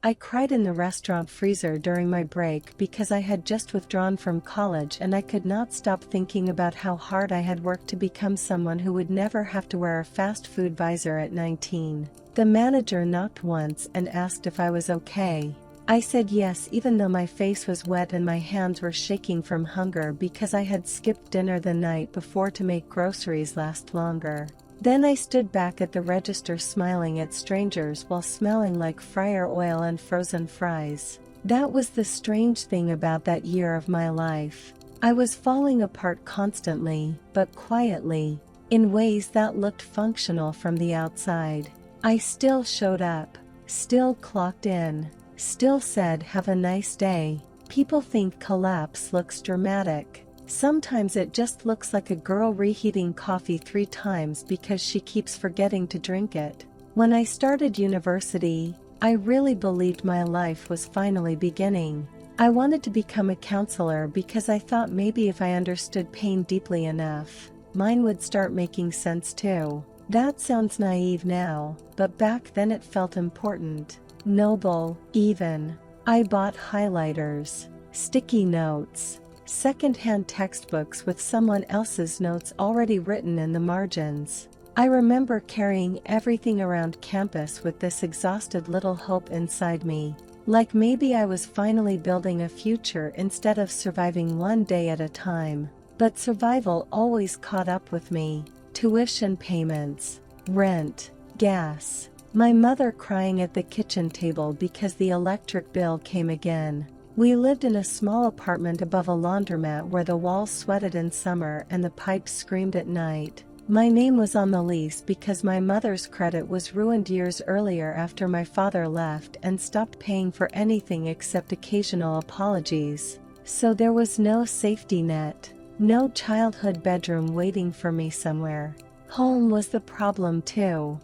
I cried in the restaurant freezer during my break because I had just withdrawn from college and I could not stop thinking about how hard I had worked to become someone who would never have to wear a fast food visor at 19. The manager knocked once and asked if I was okay. I said yes, even though my face was wet and my hands were shaking from hunger because I had skipped dinner the night before to make groceries last longer. Then I stood back at the register smiling at strangers while smelling like fryer oil and frozen fries. That was the strange thing about that year of my life. I was falling apart constantly, but quietly, in ways that looked functional from the outside. I still showed up, still clocked in, still said have a nice day. People think collapse looks dramatic. Sometimes it just looks like a girl reheating coffee 3 times because she keeps forgetting to drink it. When I started university, I really believed my life was finally beginning. I wanted to become a counselor because I thought maybe if I understood pain deeply enough, mine would start making sense too. That sounds naive now, but back then it felt important, noble, even. I bought highlighters, sticky notes, second-hand textbooks with someone else's notes already written in the margins. I remember carrying everything around campus with this exhausted little hope inside me, like maybe I was finally building a future instead of surviving one day at a time. But survival always caught up with me. Tuition payments, rent, gas, my mother crying at the kitchen table because the electric bill came again. We lived in a small apartment above a laundromat where the walls sweated in summer and the pipes screamed at night. My name was on the lease because my mother's credit was ruined years earlier after my father left and stopped paying for anything except occasional apologies. So there was no safety net, no childhood bedroom waiting for me somewhere. Home was the problem too.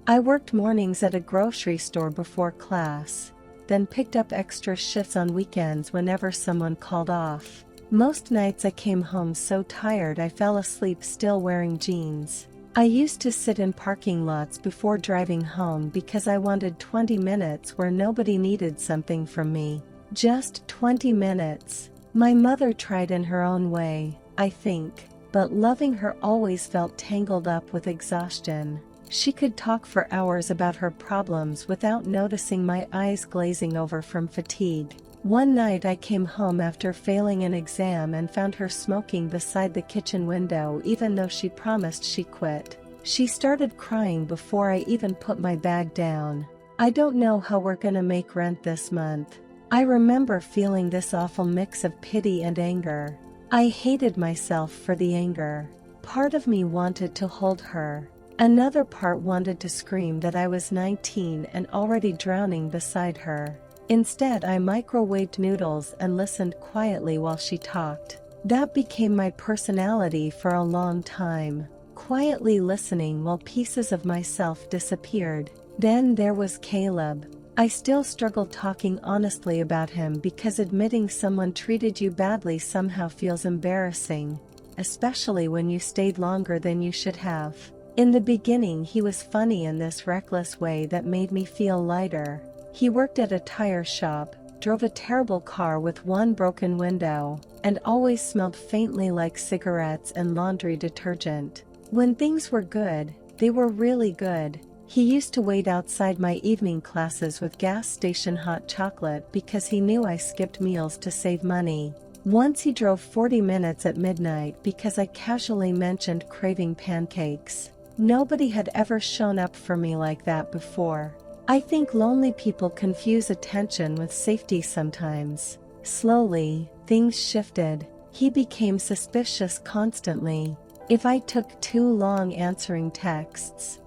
I worked mornings at a grocery store before class, then picked up extra shifts on weekends whenever someone called off. Most nights I came home so tired I fell asleep still wearing jeans. I used to sit in parking lots before driving home because I wanted 20 minutes where nobody needed something from me. Just 20 minutes. My mother tried in her own way, I think, but loving her always felt tangled up with exhaustion. She could talk for hours about her problems without noticing my eyes glazing over from fatigue. One night I came home after failing an exam and found her smoking beside the kitchen window even though she promised she quit. She started crying before I even put my bag down. I don't know how we're gonna make rent this month. I remember feeling this awful mix of pity and anger. I hated myself for the anger. Part of me wanted to hold her. Another part wanted to scream that I was 19 and already drowning beside her. Instead, I microwaved noodles and listened quietly while she talked. That became my personality for a long time, quietly listening while pieces of myself disappeared. Then there was Caleb. I still struggle talking honestly about him because admitting someone treated you badly somehow feels embarrassing, especially when you stayed longer than you should have. In the beginning he was funny in this reckless way that made me feel lighter. He worked at a tire shop, drove a terrible car with one broken window, and always smelled faintly like cigarettes and laundry detergent. When things were good, they were really good. He used to wait outside my evening classes with gas station hot chocolate because he knew I skipped meals to save money. Once he drove 40 minutes at midnight because I casually mentioned craving pancakes. Nobody had ever shown up for me like that before. I think lonely people confuse attention with safety sometimes. Slowly, things shifted. He became suspicious constantly. If I took too long answering texts,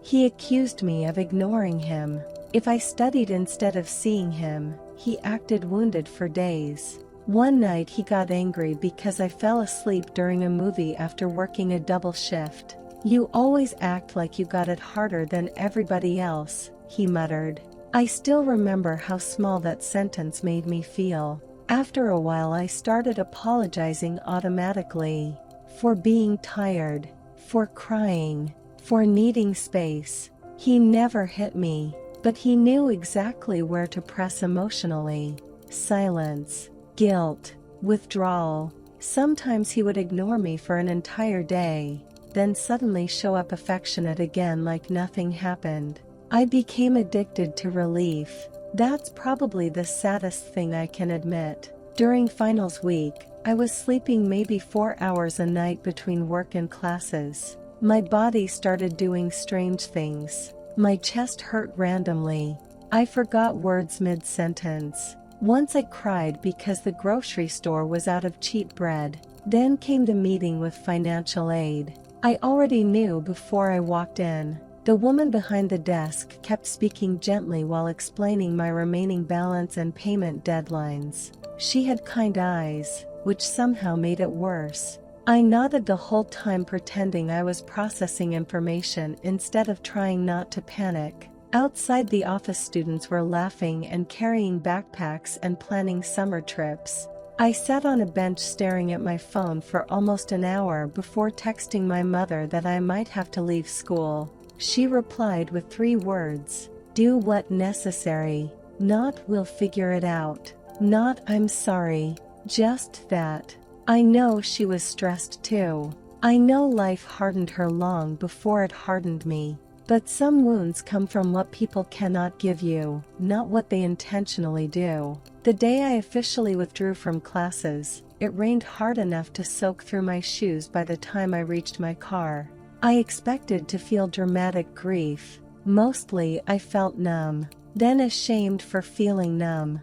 he accused me of ignoring him. If I studied instead of seeing him, he acted wounded for days. One night he got angry because I fell asleep during a movie after working a double shift. "You always act like you got it harder than everybody else," he muttered. I still remember how small that sentence made me feel. After a while I started apologizing automatically. For being tired, for crying, for needing space. He never hit me, but he knew exactly where to press emotionally. Silence, guilt, withdrawal. Sometimes he would ignore me for an entire day, then suddenly show up affectionate again like nothing happened. I became addicted to relief. That's probably the saddest thing I can admit. During finals week, I was sleeping maybe 4 hours a night between work and classes. My body started doing strange things. My chest hurt randomly. I forgot words mid-sentence. Once I cried because the grocery store was out of cheap bread. Then came the meeting with financial aid. I already knew before I walked in. The woman behind the desk kept speaking gently while explaining my remaining balance and payment deadlines. She had kind eyes, which somehow made it worse. I nodded the whole time pretending I was processing information instead of trying not to panic. Outside, the office students were laughing and carrying backpacks and planning summer trips. I sat on a bench staring at my phone for almost an hour before texting my mother that I might have to leave school. She replied with 3 words: "Do what necessary." Not "we'll figure it out." Not "I'm sorry." Just that. I know she was stressed too. I know life hardened her long before it hardened me. But some wounds come from what people cannot give you, not what they intentionally do. The day I officially withdrew from classes, it rained hard enough to soak through my shoes by the time I reached my car. I expected to feel dramatic grief. Mostly I felt numb, then ashamed for feeling numb.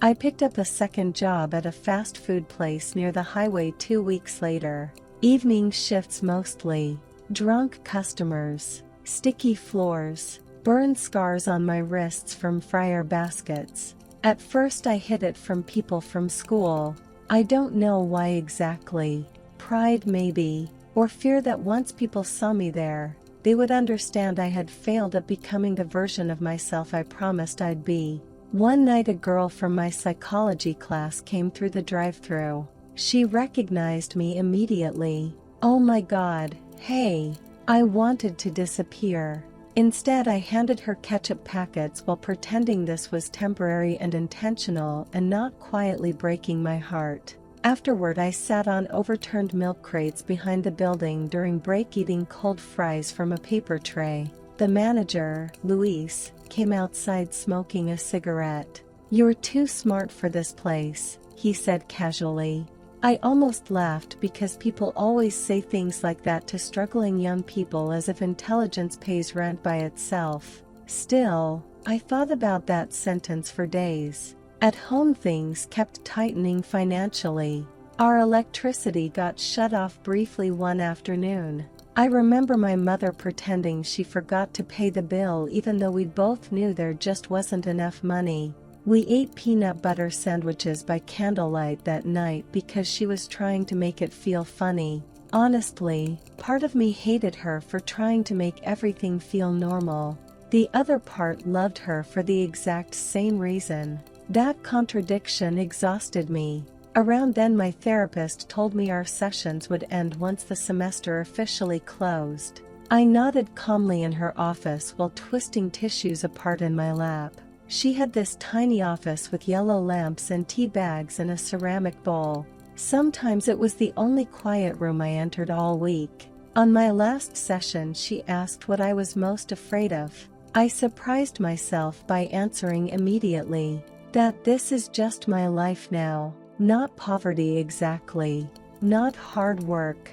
I picked up a second job at a fast food place near the highway 2 weeks later. Evening shifts mostly. Drunk customers, sticky floors, burn scars on my wrists from fryer baskets. At first I hid it from people from school. I don't know why exactly. Pride maybe. Or fear that once people saw me there, they would understand I had failed at becoming the version of myself I promised I'd be. One night a girl from my psychology class came through the drive-thru. She recognized me immediately. Oh my God, hey! I wanted to disappear. Instead, I handed her ketchup packets while pretending this was temporary and intentional and not quietly breaking my heart. Afterward, I sat on overturned milk crates behind the building during break eating cold fries from a paper tray. The manager, Luis, came outside smoking a cigarette. "You're too smart for this place," he said casually. I almost laughed because people always say things like that to struggling young people as if intelligence pays rent by itself. Still, I thought about that sentence for days. At home, things kept tightening financially. Our electricity got shut off briefly one afternoon. I remember my mother pretending she forgot to pay the bill even though we both knew there just wasn't enough money. We ate peanut butter sandwiches by candlelight that night because she was trying to make it feel funny. Honestly, part of me hated her for trying to make everything feel normal. The other part loved her for the exact same reason. That contradiction exhausted me. Around then, my therapist told me our sessions would end once the semester officially closed. I nodded calmly in her office while twisting tissues apart in my lap. She had this tiny office with yellow lamps and tea bags in a ceramic bowl. Sometimes it was the only quiet room I entered all week. On my last session, she asked what I was most afraid of. I surprised myself by answering immediately that this is just my life now. Not poverty exactly. Not hard work.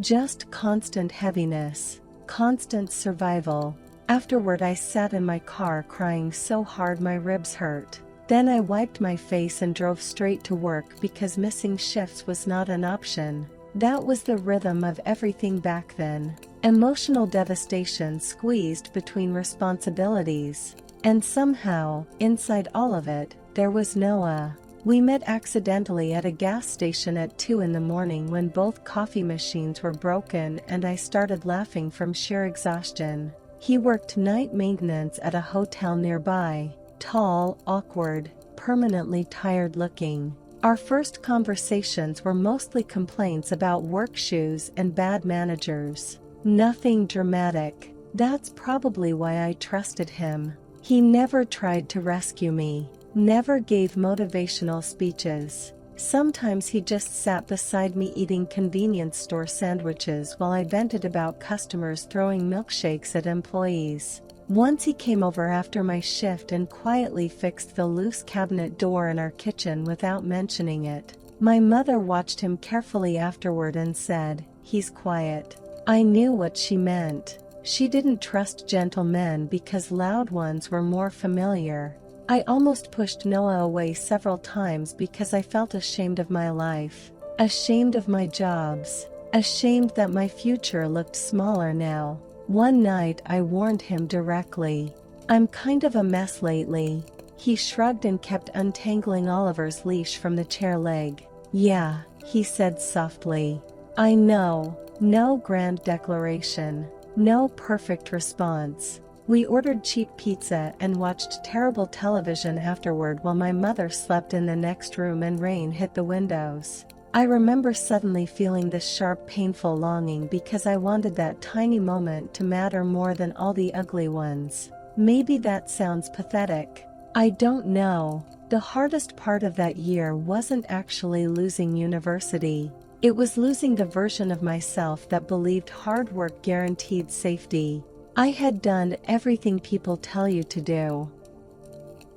Just constant heaviness. Constant survival. Afterward, I sat in my car crying so hard my ribs hurt. Then I wiped my face and drove straight to work because missing shifts was not an option. That was the rhythm of everything back then. Emotional devastation squeezed between responsibilities. And somehow, inside all of it, there was Noah. We met accidentally at a gas station at 2 in the morning when both coffee machines were broken and I started laughing from sheer exhaustion. He worked night maintenance at a hotel nearby. Tall, awkward, permanently tired looking. Our first conversations were mostly complaints about work shoes and bad managers. Nothing dramatic. That's probably why I trusted him. He never tried to rescue me, never gave motivational speeches. Sometimes he just sat beside me eating convenience store sandwiches while I vented about customers throwing milkshakes at employees. Once he came over after my shift and quietly fixed the loose cabinet door in our kitchen without mentioning it. My mother watched him carefully afterward and said, "He's quiet." I knew what she meant. She didn't trust gentle men because loud ones were more familiar. I almost pushed Noah away several times because I felt ashamed of my life, ashamed of my jobs, ashamed that my future looked smaller now. One night I warned him directly. "I'm kind of a mess lately." He shrugged and kept untangling Oliver's leash from the chair leg. "Yeah," he said softly. "I know." No grand declaration. No perfect response. We ordered cheap pizza and watched terrible television afterward while my mother slept in the next room and rain hit the windows. I remember suddenly feeling this sharp, painful longing because I wanted that tiny moment to matter more than all the ugly ones. Maybe that sounds pathetic. I don't know. The hardest part of that year wasn't actually losing university. It was losing the version of myself that believed hard work guaranteed safety. I had done everything people tell you to do.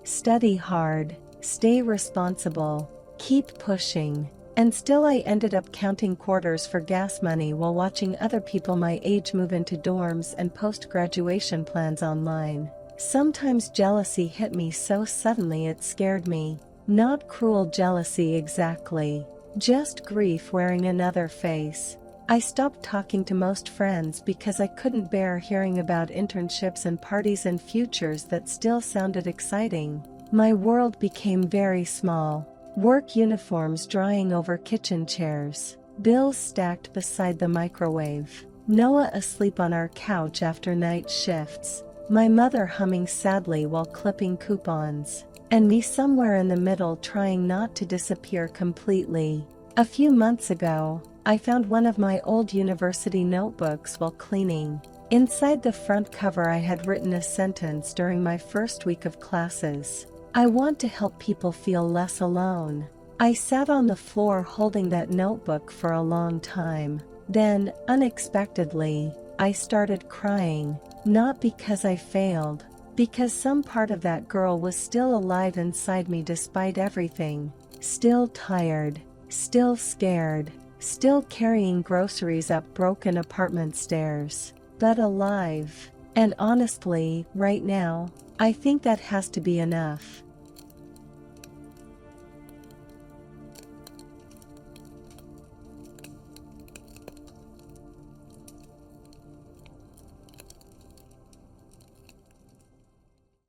Study hard, stay responsible, keep pushing. And still I ended up counting quarters for gas money while watching other people my age move into dorms and post-graduation plans online. Sometimes jealousy hit me so suddenly it scared me. Not cruel jealousy exactly, just grief wearing another face. I stopped talking to most friends because I couldn't bear hearing about internships and parties and futures that still sounded exciting. My world became very small. Work uniforms drying over kitchen chairs, bills stacked beside the microwave, Noah asleep on our couch after night shifts, my mother humming sadly while clipping coupons, and me somewhere in the middle trying not to disappear completely. A few months ago, I found one of my old university notebooks while cleaning. Inside the front cover I had written a sentence during my first week of classes. "I want to help people feel less alone." I sat on the floor holding that notebook for a long time. Then, unexpectedly, I started crying. Not because I failed, because some part of that girl was still alive inside me despite everything. Still tired, still scared, still carrying groceries up broken apartment stairs, but alive. And honestly, right now, I think that has to be enough.